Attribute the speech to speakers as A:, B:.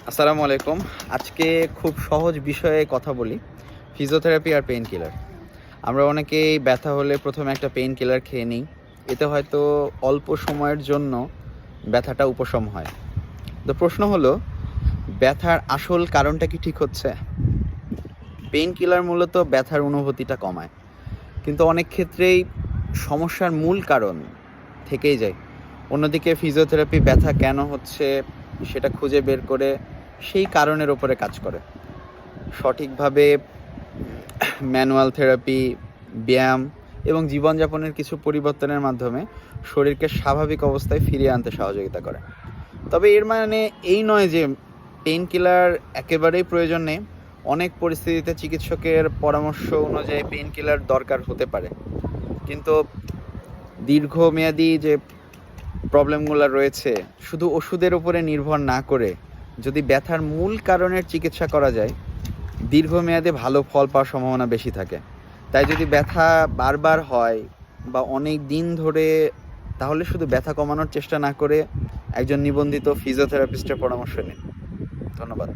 A: আসসালামু আলাইকুম। আজকে খুব সহজ বিষয়ে কথা বলি, ফিজিওথেরাপি আর পেইন কিলার। আমরা অনেকেই ব্যথা হলে প্রথমে একটা পেইন কিলার খেয়ে নিই। এতে হয়তো অল্প সময়ের জন্য ব্যথাটা উপশম হয়। তো প্রশ্ন হলো, ব্যথার আসল কারণটা কি ঠিক হচ্ছে? পেইন কিলার মূলত ব্যথার অনুভূতিটা কমায়, কিন্তু অনেক ক্ষেত্রেই সমস্যার মূল কারণ থেকেই যায়। অন্যদিকে ফিজিওথেরাপি ব্যথা কেন হচ্ছে সেটা খুঁজে বের করে সেই কারণের ওপরে কাজ করে। সঠিকভাবে ম্যানুয়াল থেরাপি, ব্যায়াম এবং জীবনযাপনের কিছু পরিবর্তনের মাধ্যমে শরীরকে স্বাভাবিক অবস্থায় ফিরিয়ে আনতে সহযোগিতা করে। তবে এর মানে এই নয় যে পেইন কিলার একেবারেই প্রয়োজন নেই। অনেক পরিস্থিতিতে চিকিৎসকের পরামর্শ অনুযায়ী পেইন কিলার দরকার হতে পারে, কিন্তু দীর্ঘমেয়াদী যে প্রবলেমগুলো রয়েছে, শুধু ওষুধের উপরে নির্ভর না করে যদি ব্যথার মূল কারণের চিকিৎসা করা যায়, দীর্ঘমেয়াদে ভালো ফল পাওয়ার সম্ভাবনা বেশি থাকে। তাই যদি ব্যথা বারবার হয় বা অনেক দিন ধরে, তাহলে শুধু ব্যথা কমানোর চেষ্টা না করে একজন নিবন্ধিত ফিজিওথেরাপিস্টের পরামর্শ নিন। ধন্যবাদ।